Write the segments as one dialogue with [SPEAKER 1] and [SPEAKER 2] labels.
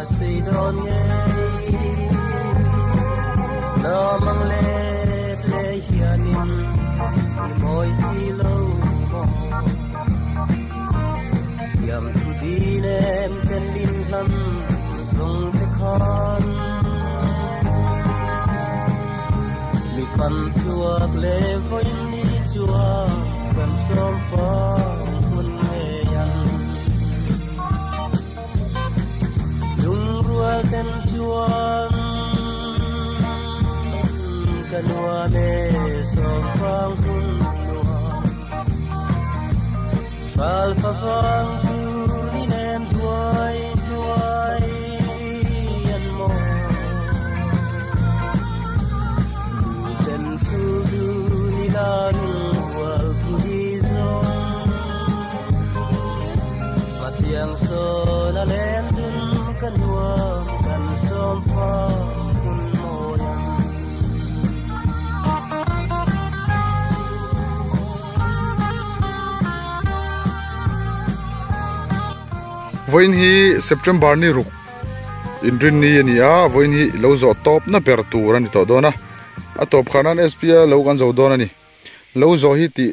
[SPEAKER 1] say don nghe lo mang le hianin moi si lâu mo yam thu din em ten lin lam song te khan mi fan chuak le voi ni chuak kan som fa hun me yan lung rual ten chuan kanwa ne som fang hun nuwa tral fa fang tu ni nem tuai an mo ten fu du ni lan wal tu di zong matiang so na len dun kanwa kan som fang hun mo yan
[SPEAKER 2] voin hi September ni ruk indrin ni ania voin hi lo zo top na per tur ani to dona a top khanan SPA lo kan zo dona ni lo zo hi ti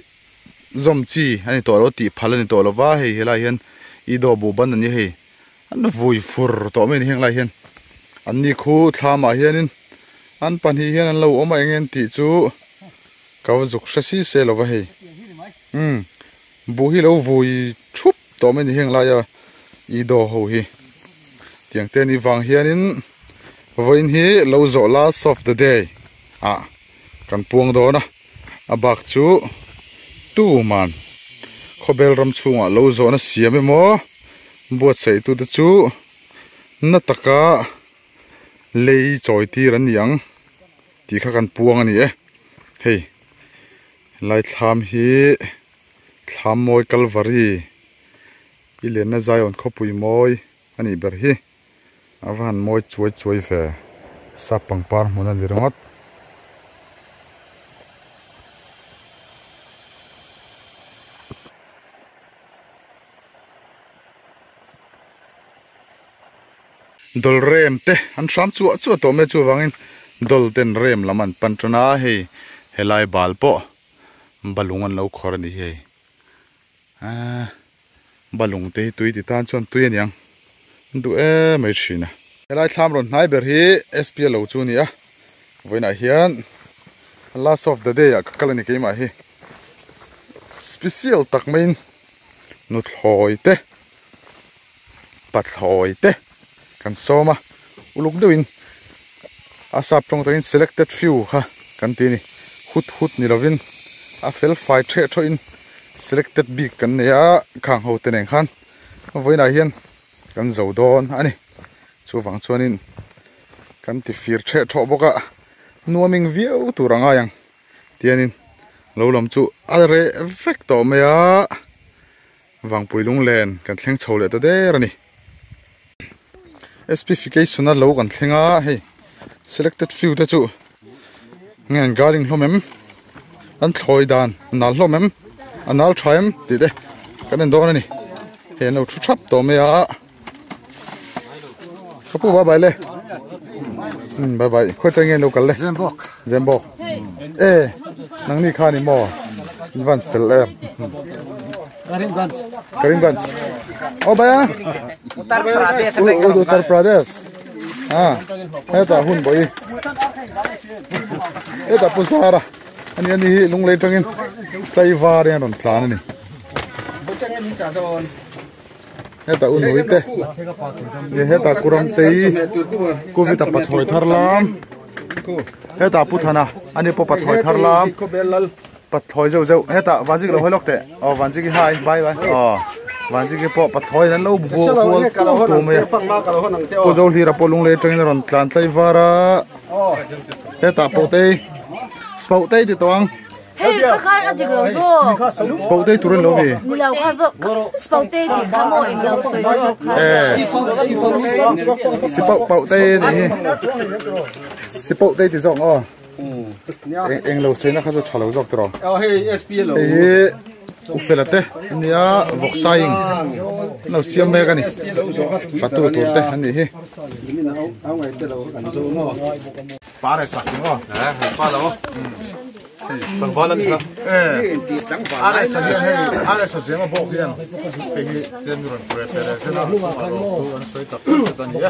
[SPEAKER 2] zom chi ani to lo ti phalani to lo wa hei helai hian I do bu ban ani hei an vui fur to men heng lai hian an ni khu thlama hianin an pan hi hian an lo oma engen ti chu kaw zuk shasi se lo wa hei bu hi lo vui thup to men heng lai ya I do ho hi tiang ten I wang hianin voin hi lo zo last of the day kan puang do na abak chu tu man khobel ram chunga lo zo na siam emo buat sei tu de chu na taka lei choi ti ran yang ti kha kan puang ani hei lai thlam hi thlam moi kalvari ilen na zai on khopui moi ani ber hi avan moi chuai fe sa pangpar mona lirangot dol rem te an sam chu to me chu wangin dol ten rem laman pantana he helai balpo balungan lo khor ni he balung te tui ti tan chon tui anyang du mai thina helai thlam ron hnai ber hi SPA lo chu ni a voina hian last of the day a kalani keima hi special takmain nu thloi te pathloi te kan soma uluk doin asap tong toin selected few ha kan ti ni hut ni lovin a fel fai the thoin selected big kan ya khang ho te neng khan voina hian kan zo don ani chu wang chuanin kan ti fir the tho boka nuaming viau turanga yang tianin lo lam chu alre vek to me a wang puilung len kan thleng chhole ta der ani specification lo kan thlenga hei selected few ta chu ngen galing hlomem an thloi dan nal hlomem anal thaim ti de kan en don ani he no thu thap to me a kapu bye le bye khoi ta ngen lo kal le zembok nang ni khani mo van sel Karimganj oh baya Uttar Pradesh eta hun boi eta pusara ani lung le tangin tai var yan on tlan ni eta un hoite ye eta kuram tei kovita pathoi tharlam eta puthana ani po pathoi tharlam pathoi zo heta wanji lo hoilok te wanji ki hai bye wanji ki po pathoi nan lo bu to me ko zo hira po lung le tang ron tlan tlai vara heta po te spau te ti tong
[SPEAKER 3] Hey, kakak ada gelo.
[SPEAKER 2] Spau te turun lo bi
[SPEAKER 3] Nilau khazo spau te di kamo englau soi
[SPEAKER 2] sipau te ni sipau te ti zong englo soi na khazo chalo zok tro
[SPEAKER 4] hey SPA lo
[SPEAKER 2] Uffelate nia voksaing no siam me gani fatu turte ani hi pare sakingo palo pangbalan ka are sa zenga bok yan pegi tenuran preference na paro an soi tak tania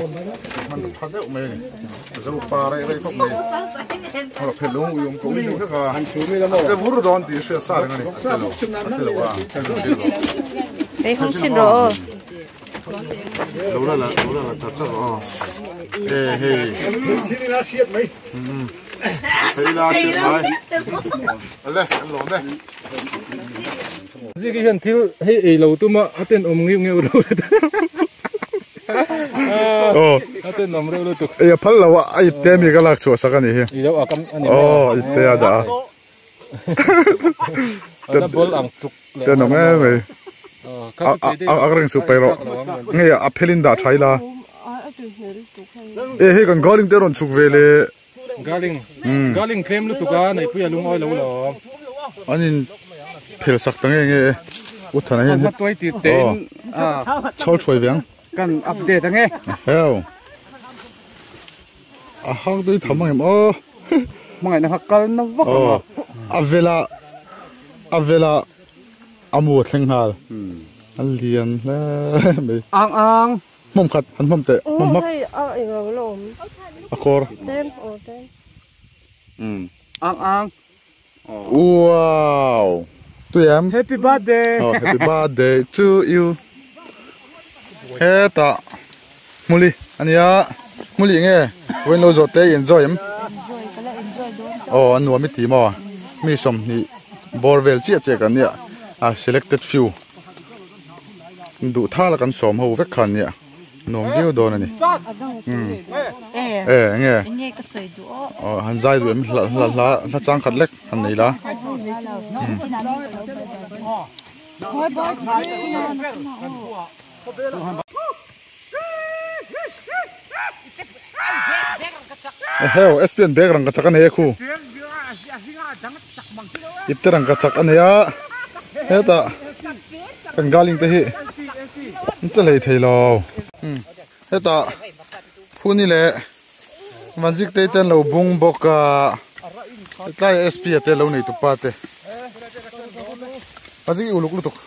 [SPEAKER 2] man phade umeni zo pare re ko me ora pelong uyum ko ni ka han chumi la mo ke vuru don ti she sa ngani telo wa
[SPEAKER 3] Bé không xin rồi.
[SPEAKER 2] lâu là thật chắc rồi hey
[SPEAKER 4] Chini na shit mấy.
[SPEAKER 2] hey la shit mai lên ăn lẩu đây
[SPEAKER 4] Gì cái hiện thiếu hey lâu tu mà aten nghêu nghêu lâu. Aten nghêu lâu tu.
[SPEAKER 2] ya phal lawa ai te mi ga lak chu sakani hi
[SPEAKER 4] Ilau akam ani.
[SPEAKER 2] ite ada
[SPEAKER 4] Ada bol ang tuk.
[SPEAKER 2] te no me agreng su pero nge ya apelin da thaila he kan galing te ron chuk vele
[SPEAKER 4] Galing claim lu tu ka nei puya lung oi lo lo.
[SPEAKER 2] anin phel sak tange nge uthana hen
[SPEAKER 4] Hat toi ti ten
[SPEAKER 2] chol choi veng
[SPEAKER 4] kan update ange.
[SPEAKER 2] heo a hang doi thamang em
[SPEAKER 4] Mangai na hakal na vak.
[SPEAKER 2] avela amu thenghal alian la me
[SPEAKER 4] Ang
[SPEAKER 2] mom khat han mom te mom mak akor
[SPEAKER 4] ang.
[SPEAKER 2] wow tu yam
[SPEAKER 4] Happy birthday.
[SPEAKER 2] happy birthday to you eta muli ania muli nge wen lo zote enjoy em anu mi ti mo mi som ni borvel chi che kan ya selected few du thala kan som ho vek khan ya nom view don ani nge
[SPEAKER 3] Nghe cái sợi đũa.
[SPEAKER 2] han zai du em la chang khat lek han nei la heo SPN background ka chakan he khu ipterang ka chak ania heta kan galing te hi chalei theilo heta phuni le magic te ten lo bung boka tlai SP te lo nei tu pa te magic uluk lu tuk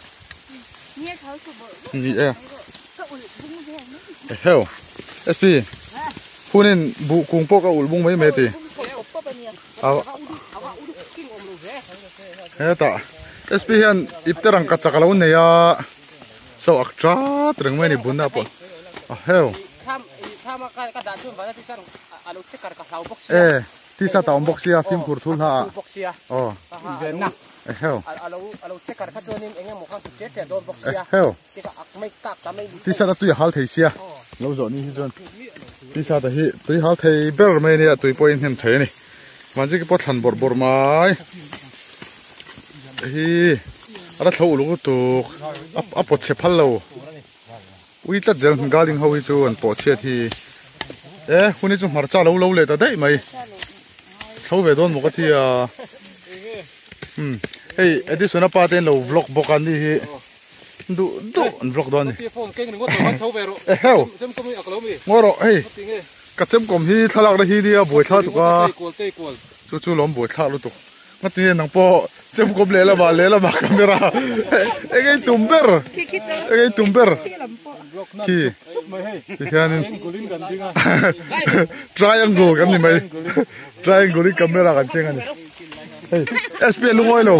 [SPEAKER 2] ni heo SP phunin bu kung poka ul bung mai me ti heta SP hian ipterang ka chakalo ne ya so aktra treng me ni bunna po heo tisa ta box ya film kur thul ha heo heo tisa ta tu hal thei sia lo zo ni jon tisa ta hi tu hal thei ber me ni tu point hem thei ni manji ki pot than bor mai hi ara thau lu tu a pot che phal lo ui tla jel galing ho hi chu an po che thi huni chu mar cha lo le ta dai mai thau ve don mo ka thi hey edison pa ten lo vlog bokan ni hi du an vlog don ni heo ngoro hey ka chem kom hi thalak na hi ni a boi thla tu ka chu lom boi thla lu tu ngati nang po chem kom le la ba camera egei tumber ki kianin triangle kan ni mai triangle camera kan chenga ni hey SP lungoi lo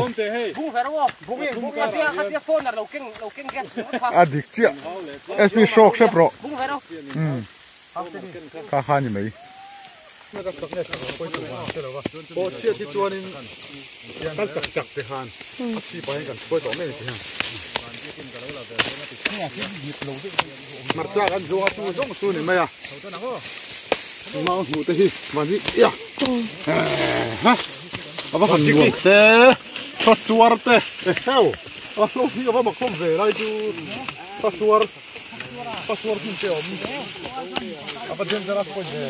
[SPEAKER 2] adik chia SP shock she pro ka khani mai o chia ti chuanin kan chak te han a chi pai kan khoi to me ti han marcha kan jo ha chu jong su ni mai a mau hu te hi mani ya ha aba kan ni te fa suarte heo a lo hi aba ma khom ve lai chu fa suar ni te om aba dangerous ko je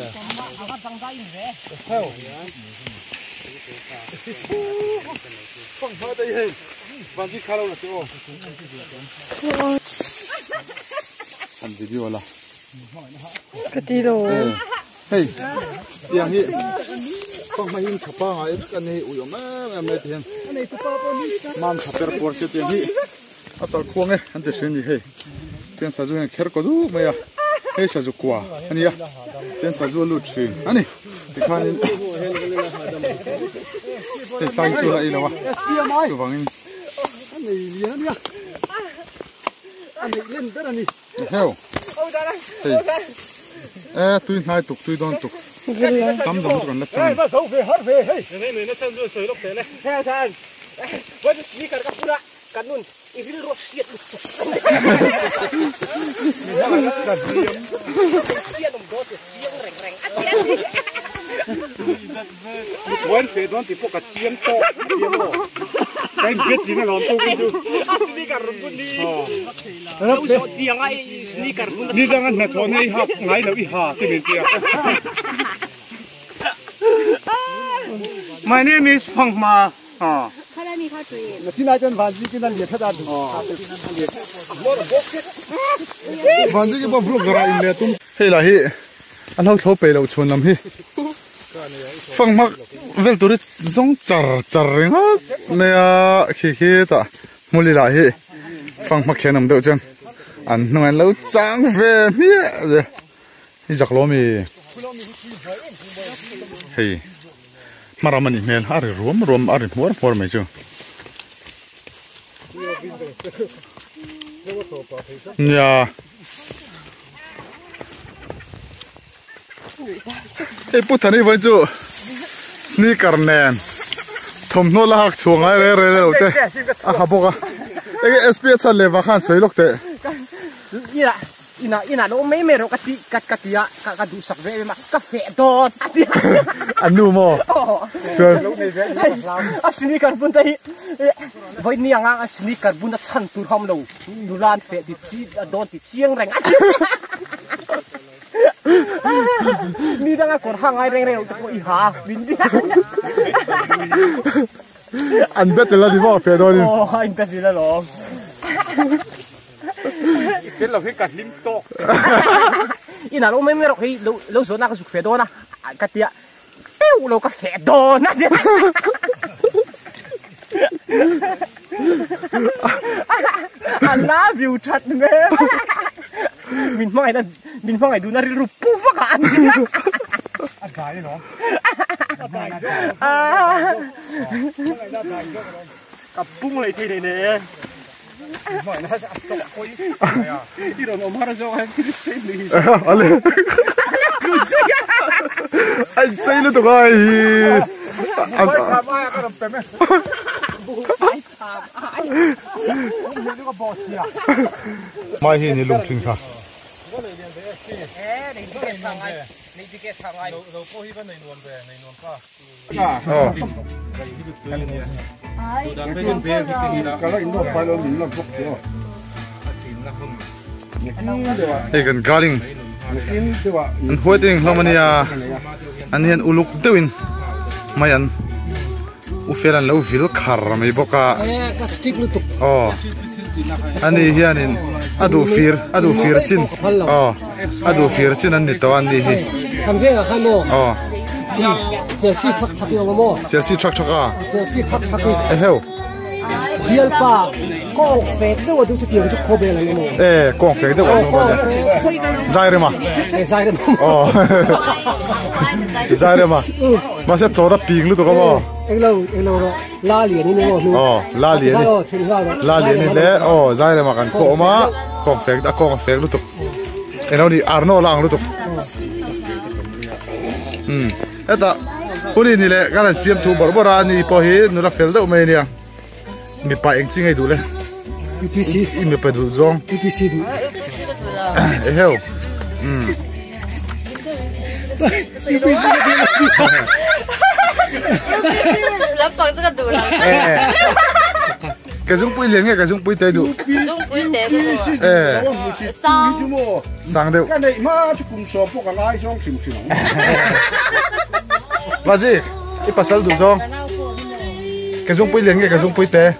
[SPEAKER 2] heo phong phá đây hey
[SPEAKER 4] Van gì khá lâu là chỗ.
[SPEAKER 2] Ăn video là.
[SPEAKER 3] Cái gì rồi?
[SPEAKER 2] Hey, yang hi. Phong mai in thapa ngai kan hi uyo ma me tian. Man thaper por se tian hi. Atal khuang e an te sen ni he. Tian sa ju hen kher ko du ma ya. Hey sa ju kwa. Ani ya. Tian sa ju lu chi. Ani. Ti khan in. Hey tai chu la i lo wa. Chu wang in.
[SPEAKER 4] Anh này liền nhá. Anh này lên rất là nhỉ.
[SPEAKER 2] Heo. Hey. Tui nai tuk tui don tuk. Sam dong còn lấp chân.
[SPEAKER 4] Ba sầu về hết về. Hey, này nó chân rồi sợi lốc thế này. Theo thằng. Vẫn xí cả các pura. Cả nun. Ini lu siat. Siat dong dos siang reng-reng. Quên về don thì phụ cả chiên to, chiên lo. Cái biết gì nó làm tôi cũng được. Sneaker pun đi. Đâu số tiếng ai sneaker pun. Đi jangan nak thon ai hap ngai lo i ha cái bên kia. My name is Phang Ma. Xin ai chân van gì cái này liệt hết à?
[SPEAKER 2] Van gì cái bao vlog ra in le tum. Hey là hi. Anh hậu thâu pe lo chun lam hi. Phang mak vel turit zong char ring ha. Nè khi ta muli la hi. Phang mak khenam deuh chen. An nung an lo chang ve mi. Hi jak lo mi. Hey. Maramani mel ari rom ari por mai chu. Ya. Hey puthani vai chu sneaker nen. Thom no la hak chuanga re te. A haboka. Ege SPS cha leva khan soilok te.
[SPEAKER 5] Ina no me ro katia ka du sak ve ma ka fe dot
[SPEAKER 2] Anu mo.
[SPEAKER 5] Asini karbon tai voi ni anga asini karbon chan tur hom lo nulan fe ti chi dot ti chiang reng ni danga kor hangai reng ko I ha bin di
[SPEAKER 2] An bet la di mo fe do ni.
[SPEAKER 5] oh in ta dila lo
[SPEAKER 4] Cái là cái cắt lim to.
[SPEAKER 5] Ina lo me ro hi lo zo na ka su fe do na katia Peu lo ka fe do na I love you chat me min mai du na ri ru pu fa ka an
[SPEAKER 4] Cái đấy nó. Cặp bung lại thế này nè. Hỏi nó sẽ sọc quấy. Đi rồi nó mà cho em cái xếp đi.
[SPEAKER 2] Ale. Anh say luôn tụi ơi.
[SPEAKER 4] Ai tham ai cái đầm mẹ.
[SPEAKER 5] ai tham ai
[SPEAKER 4] Nó có bò xìa.
[SPEAKER 2] Mai hi ni lung thing kha.
[SPEAKER 5] ni ke sangai ni ke sangai
[SPEAKER 4] Đâu có hi cái này nuông về, này nuông pa.
[SPEAKER 2] Oh. Hey kan galing. An huating hlomania. An hian uluk deuin. Mai an ufelan lo vil khar mai boka.
[SPEAKER 5] ka stick lu tuk
[SPEAKER 2] Oh. Ani hianin adu fir chin. Oh. Adu fir chin an ni to an ni hi.
[SPEAKER 5] kan ve ga khan mo
[SPEAKER 2] Oh.
[SPEAKER 5] Chelsea chak yo mo
[SPEAKER 2] Chelsea truck a.
[SPEAKER 5] Chelsea chak
[SPEAKER 2] E heo.
[SPEAKER 5] Bial pa ko fe de wo du se tiang chu ko be la mo
[SPEAKER 2] Eh, kong fek de wa no le. Zaire ma.
[SPEAKER 5] sai de
[SPEAKER 2] Oh. Zaire ma. Ma se chora ping lu to ka mo.
[SPEAKER 5] elo ro la lian ni mo nu
[SPEAKER 2] Oh, la lian ni. La lian ni le. Oh, zaire ma kan ko ma. Kong fek lu to. Eno ni arno lang lu to. Eta puni ni le garan fiam tu borbora ni po hi nu la fel de me ni. Mi pa eng ching ai du le.
[SPEAKER 5] UPC
[SPEAKER 2] I mi pa du zong.
[SPEAKER 5] UPC du
[SPEAKER 2] E heo.
[SPEAKER 3] Lắm còn rất là đủ lắm.
[SPEAKER 2] Cái dung pui liền nghe cái dung pui tê đủ.
[SPEAKER 3] Dung quý tế của
[SPEAKER 2] Xong. Sang đều.
[SPEAKER 4] Cái này mà chú cùng sổ phụ cả lái xong xỉu xỉu.
[SPEAKER 2] Và gì? Cái pasal đủ zong. Cái dung pui liền nghe cái dung pui tê.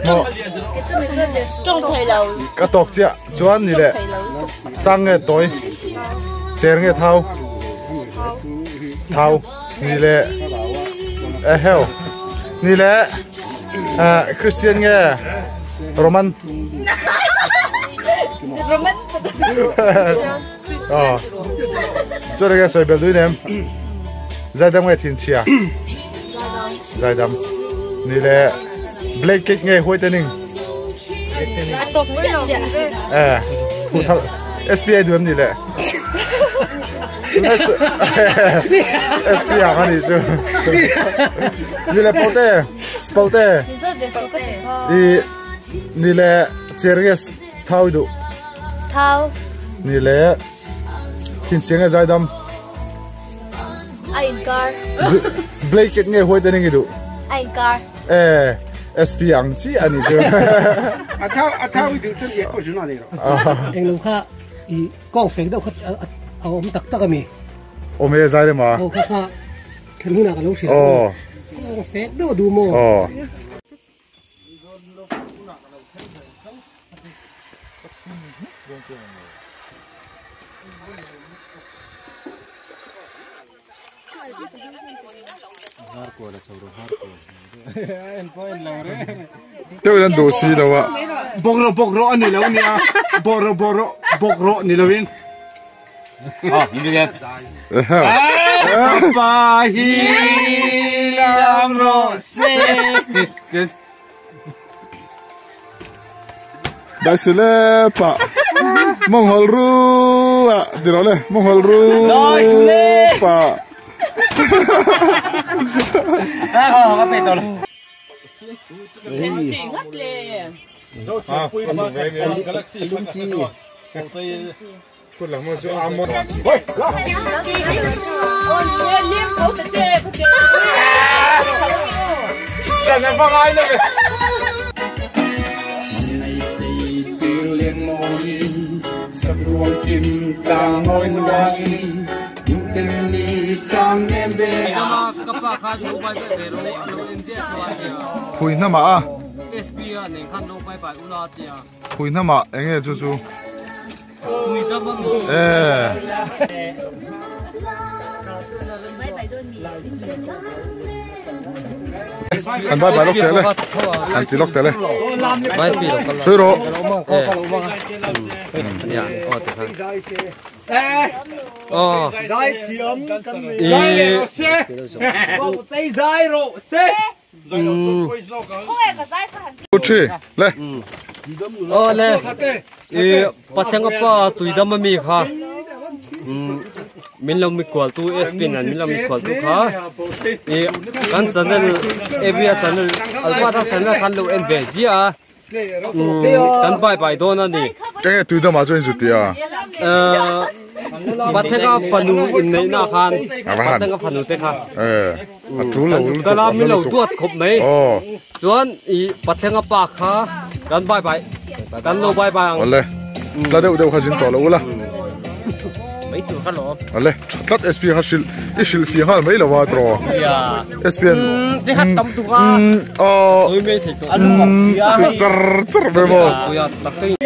[SPEAKER 2] mo
[SPEAKER 3] Trong thầy lầu.
[SPEAKER 2] cái tóc chia chuan ni le sang nghe tối cher nghe thau ni le hell ni le Christian nghe Roman
[SPEAKER 3] Roman.
[SPEAKER 2] cho đây cái sợi bèo đuôi nem giải đam nghe thiên chia giải đam ni le black cake nghe hoi tên
[SPEAKER 3] Tộc chết chết.
[SPEAKER 2] thu thằng SPI đuôi ni le SPI à cái gì chứ ni le spote đi ni le cherries thau du
[SPEAKER 3] Thao.
[SPEAKER 2] ni le thiên chia nghe giải đam
[SPEAKER 3] Ain car.
[SPEAKER 2] black cake nghe hoi tên du
[SPEAKER 3] Ain car.
[SPEAKER 2] SP ang chi ani chứ
[SPEAKER 4] thao đi chân gì có chuyện nào rồi
[SPEAKER 5] anh lùng kha con phèn đâu khát ông tắc tắc mi
[SPEAKER 2] ôm về giải mà
[SPEAKER 5] ông khát kha thằng huna cái lỗ xịt con phèn đâu đủ mò
[SPEAKER 2] tôi đang đổ xì đâu ạ
[SPEAKER 4] bốc rộ anh lâu nè bốc rộ nè lâu in nhìn đi em ba hi lam rộ se
[SPEAKER 2] đại sứ lệ pa mong hol ru à đi rồi mong hol ru pa
[SPEAKER 5] cái bể tao
[SPEAKER 2] con làm một chỗ ăn một
[SPEAKER 4] chân em phong ai nữa sắp ruộng chim ta ngồi loạn những tên đi sang em về
[SPEAKER 2] Hui na ma
[SPEAKER 6] SPI nên khăn đâu bay bay ula tia.
[SPEAKER 2] Hui na ma anh nghe chú chú
[SPEAKER 6] Hui tâm mà.
[SPEAKER 2] anh bay lóc tele anh chỉ lóc tele
[SPEAKER 6] Bay pi lóc.
[SPEAKER 2] sôi rồi
[SPEAKER 6] Ya, Zai thiam kan mi.
[SPEAKER 4] Zai se.
[SPEAKER 6] Zai zai ro se.
[SPEAKER 2] Uchi le
[SPEAKER 6] Le. Patang apa tu idam mi kha. Min lam mi kwal tu SPN min lam mi kwal tu kha. Kan channel ABA channel alpha tha channel kan lo en ve zia. Kan bai do na ni.
[SPEAKER 2] cái tụi đó mà cho anh rút tiền
[SPEAKER 6] Patanga panu in nei na khan. Patanga panu te kha.
[SPEAKER 2] chú lâu
[SPEAKER 6] Cái làm mình lâu tuột khop mấy. Chuan i patanga pa kha kan kan lo bye bye.
[SPEAKER 2] Ole la deu khazin to lo la
[SPEAKER 6] Mấy tu kha lo.
[SPEAKER 2] Ole tlat SP khashil ishil fi hal mai lawa tro
[SPEAKER 6] Ya.
[SPEAKER 2] SPN
[SPEAKER 6] Te khat tam tu kha. Oi me thei to.
[SPEAKER 2] char be mo
[SPEAKER 6] Tu ya tak te.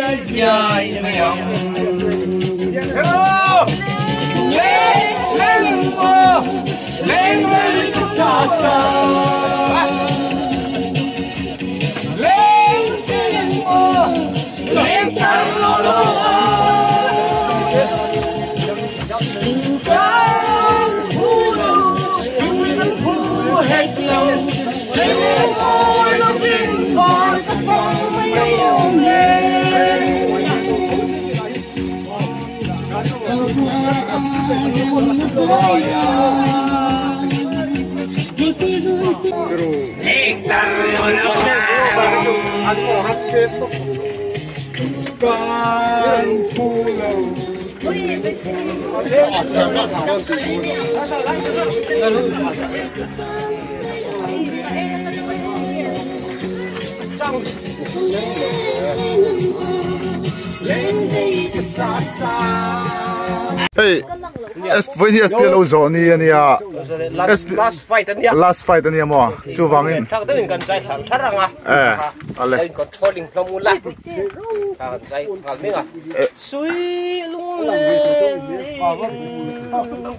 [SPEAKER 2] hey với ni SP lâu rồi ni anh à
[SPEAKER 5] last fight anh em
[SPEAKER 2] last fight anh em à chú vàng in
[SPEAKER 5] thằng tới mình cần chạy thẳng thắt rằng
[SPEAKER 2] à
[SPEAKER 5] đây controlling from một lại thằng chạy thằng biết à suy lung lên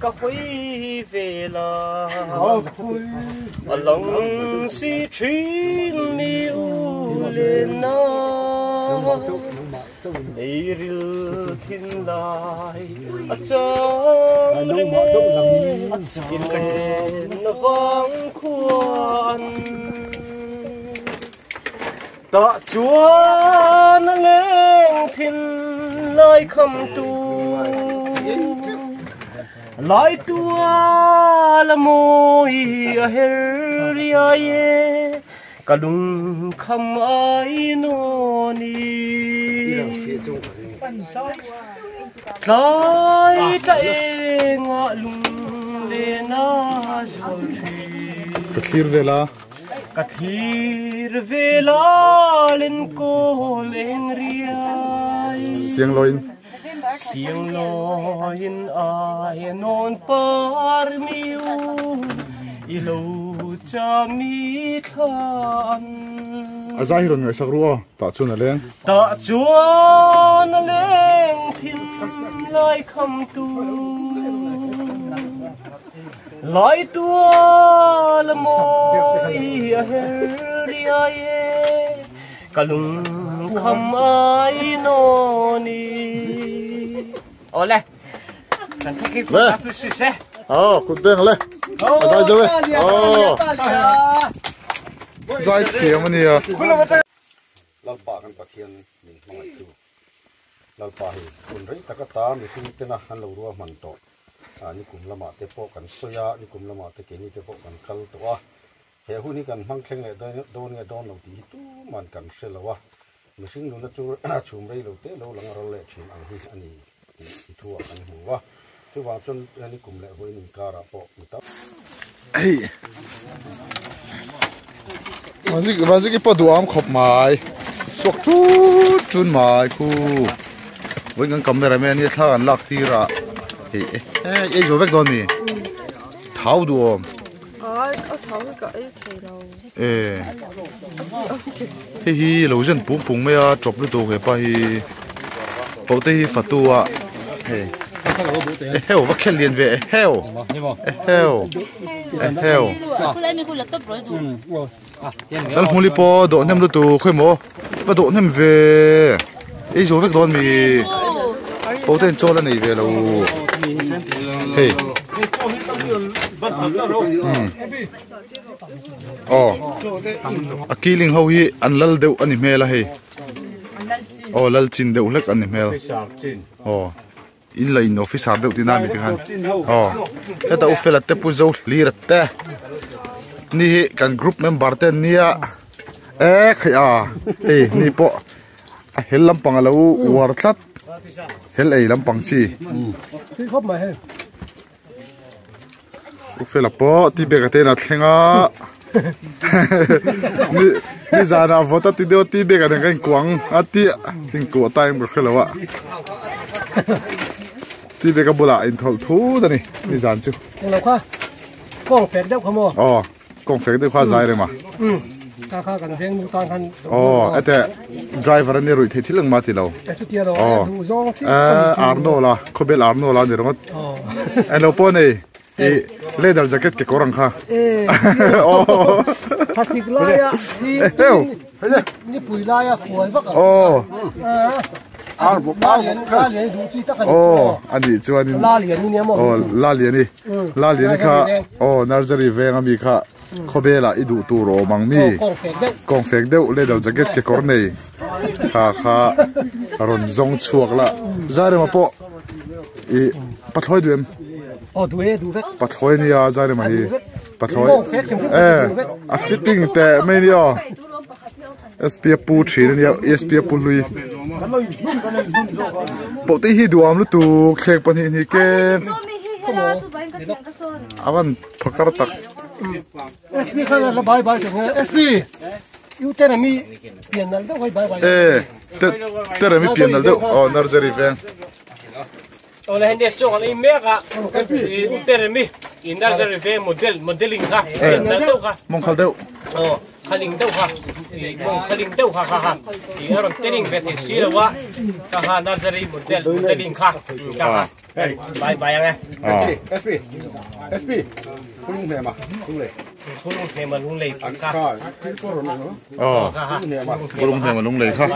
[SPEAKER 5] cà phê về là lòng si chuyên miêu lên nó để thiên lại trong lên nó vắng khoan tạ chúa nó lên thiên lại không tu lại tua là môi herriae kalung kham ai noni lại tay ngã lung le na
[SPEAKER 2] kathir
[SPEAKER 5] vela lên cô lên riai siang loin ai non par miu ilo cha mi than
[SPEAKER 2] azahiron ngai sakruo ta chuna leng
[SPEAKER 5] thin lai kham tu lai tua la moi herriae kalung kham ai noni ole kan thaki ku ta tu si se
[SPEAKER 2] kut beng le azai jawe zai thiam ani a
[SPEAKER 7] lau pa kan pathian ning mangai tu lau pa hi kun rei takata mi sing tena han lo ruwa man to ani kum lama te po kan soya ni kum lama te ke ni te po kan kal to a he hu ni kan hang thleng le don nge don lo ti tu man kan selawa mi sing nu na chu chum rei lo te lo lang ro le thin ang hi ani ti thua kan hu wa chu wa chon ani kum le hoi ning kara po mi ta
[SPEAKER 2] hey Mazik ipa duam khop mai sok tu chun mai ku với ngang cameraman ni thla an lak tira ei zo vek don mi thau duam
[SPEAKER 3] thau ka ei thei lo
[SPEAKER 2] hi lo zen pung me a drop lu to he pa hi pote hi fatua heo va khel lien ve heo dal huli po do nem lu tu khoi mo va do nem ve ei zo vek don mi pote chola nei ve lo hey akiling ho hi an lal deu ani mela hey lal chin deu lek ani mel in la in officer deu tina mi tikhan heta ufela te pu zo lirat te ni kan group member te nia khaya ni po a hel lampang alo war thlat hel ei lampang chi
[SPEAKER 5] khop mai he
[SPEAKER 2] ufela po ti bega te na thlenga ni zana vota ti deu ti bega den kan kwang ati ting ko time ro khelawa ti bega bula in thol thu dani ni zan chu
[SPEAKER 5] lo kha kong phek deu khamo
[SPEAKER 2] kong phek deu kha zai re ma
[SPEAKER 5] ka kan pheng mu kan kan
[SPEAKER 2] ate driver ni rui thi lang ma ti lo
[SPEAKER 5] su tia lo du zong ti
[SPEAKER 2] arno la khobel arno la ni rongot elo po nei leather jacket ke korang kha
[SPEAKER 5] plastic la ya ni pui la ya fual vak la lian du chi ta kan
[SPEAKER 2] ani chuan
[SPEAKER 5] la lian ni mo
[SPEAKER 2] la lian ni kha nursery veng ami kha khobela idu tu ro mangmi kong fek deu leather jacket ke kor nei kha ron zong chuak la zare ma po pathoi duem
[SPEAKER 5] du vek
[SPEAKER 2] pathoi ni a zare ma hi pathoi a fitting te mai ni SPF pu thrin ni SPF pu lui po te hi duam lu tu khlek pan hi ke awan phakar tak
[SPEAKER 5] SP khan la bye bye chang SP you tell me pianal da bye bye
[SPEAKER 2] te mi pianal da nursery van
[SPEAKER 5] Oleh hendak cakap ini mereka permi indar dari modeling kah, tahu kah?
[SPEAKER 2] Mongkal tahu.
[SPEAKER 5] Oh, kaling tahu kah? Kaling tahu kah? Orang tering betul sih lah, kah dari modeling kah? Kah? Bayangnya.
[SPEAKER 7] SP, kulung hema, kulung.
[SPEAKER 5] Kulung hema lung lei kah?
[SPEAKER 2] Oh, kulung hema lung lei kah?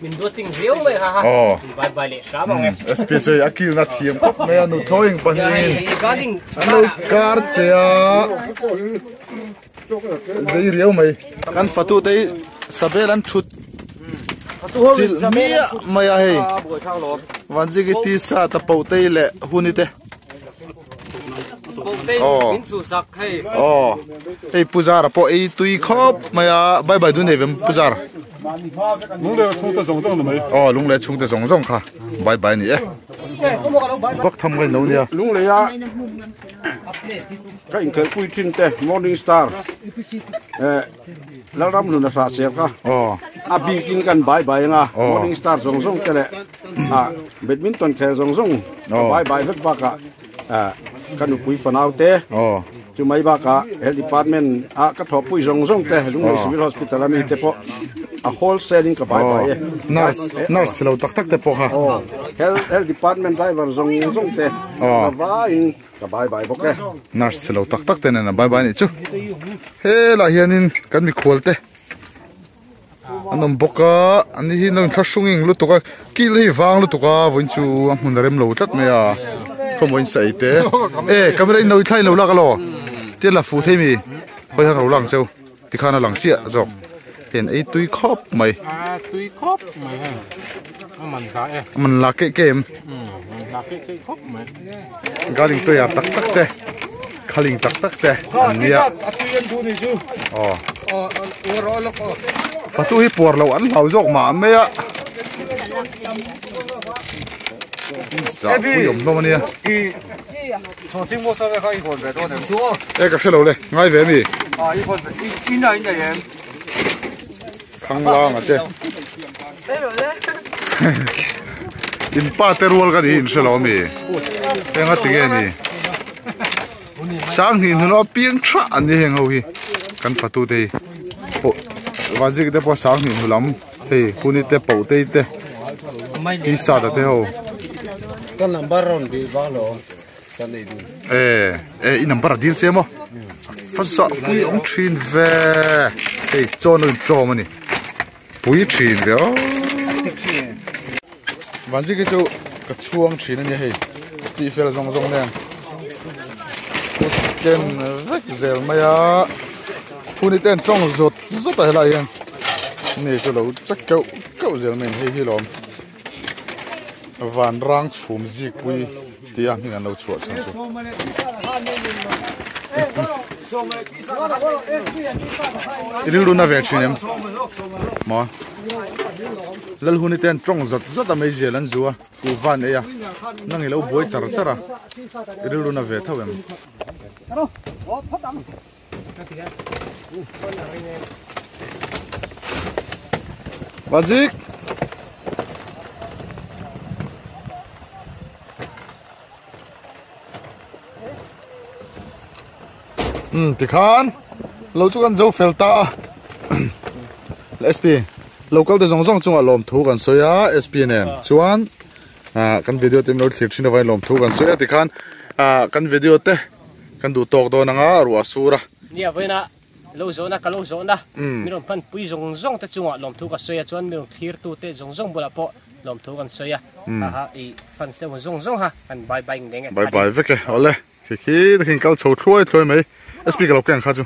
[SPEAKER 5] Min dua ting riu mai kah?
[SPEAKER 2] Oh,
[SPEAKER 5] Bye le, kah bang?
[SPEAKER 2] SP chơi akil na thiam kop me anu throwing panin.
[SPEAKER 5] Kaling.
[SPEAKER 2] Anu kar chea. Zai riu mai. Kan fatu tei sabelan chut. Chil mia maya hei. Wanji ki ti sa ta pau tei le hunite. Oh. Oh. Ei puzara po ei tui khop maya bye bye du nevem puzara.
[SPEAKER 4] Lung le chung ta zong zong de mai.
[SPEAKER 2] Oh, lung le chung ta zong zong kha. Bye bye ni e. Bak tham ngai no nia.
[SPEAKER 7] Lung le ya. Cái in khởi quy trình te Morning Star. Lao ram nu na sa se ka.
[SPEAKER 2] Oh.
[SPEAKER 7] A bi kin kan bye bye nga. Morning Star zong zong te le. Badminton khe zong zong. Bye bye vet ba ka. Kan pui fanau te.
[SPEAKER 2] Oh.
[SPEAKER 7] Chu mai ba ka health department ka thop pui zong zong te lung le civil hospital ami te po. A wholesaling ka bye bye.
[SPEAKER 2] Nurse lo tak tak te po ha.
[SPEAKER 7] Health department driver zong zong te. Ba in ka bye bye bok ke.
[SPEAKER 2] Nurse lo tak tak te na bye bye ni chu. He la hianin kan mi kholte. Anom boka ani hi nang thasunging lu tuka kil hi wang lu tuka voin chu mun rem lo tat me ya. Khomoin sai te. Camera noi thlai lo la ka lo. Te la fu thei mi. Khoi thang lo lang cheu. Ti khana lang chia zok. Hiện ấy tui khop mày.
[SPEAKER 4] Tui khop mày ha. Mình cả
[SPEAKER 2] Mình là cái game.
[SPEAKER 4] Mình là cái khop mày.
[SPEAKER 2] Galing tôi ya tak tak te. Khaling tak tak te. Ania.
[SPEAKER 4] Tui ăn thu thì chứ.
[SPEAKER 2] Fatu hi por lo an lau jok ma me ya. Sa ku yom no mania.
[SPEAKER 4] Cho chim mua sao khai còn về đó này.
[SPEAKER 2] Ka khelo le. Ngai ve mi.
[SPEAKER 4] Còn in này em.
[SPEAKER 2] Khang lang a che. In pa terwal ka din shelo mi. Tenga tinge ni. Sang hin no piang tra ani heng ho hi. Kan fatu te. Po waji ke po sang hin hulam. Te kuni te pau te te. Ki sa da te ho.
[SPEAKER 7] Kan number ron bi ba lo. Kan nei du.
[SPEAKER 2] I number deal che mo. Fa sa pui ong thin ve. Hey, chon un cho mani. Pui thin ve. Wanji ke chu ka chuang thin ani hei. Ti fel zong zong nen. Ken vek zel maya. Puni ten trong zot zot ta la yan. Ni chu lo chak kau zel men hei hi lom. Van rang chum zik pui ti a ngan lo chuat sang chu. Ilu na vek chinem. Ma. Lal huni ten trong zot zot a mei zelan zuwa. Ku van e ya. Nang ilo boi char chara. Ilu na ve thawem. Wazik. Tikhan lo chu kan zo felta SP local de zong zong chunga lom thu kan soya SPNN chuan kan video tim lo thlir thina vai lom thu kan soya tikhan kan video te kan du tok do nanga ru asura
[SPEAKER 5] Nia với na lâu zona ka lâu zona miron pan pui zong zong ta chunga lom thu ka soya chuan miron thlir tu te zong zong bola po lom thu kan soya ha I fan ste zong zong ha kan bye bye ngeng
[SPEAKER 2] bye bye veke ole khi khi kal chho thloi mai SP ka lo keng kha chu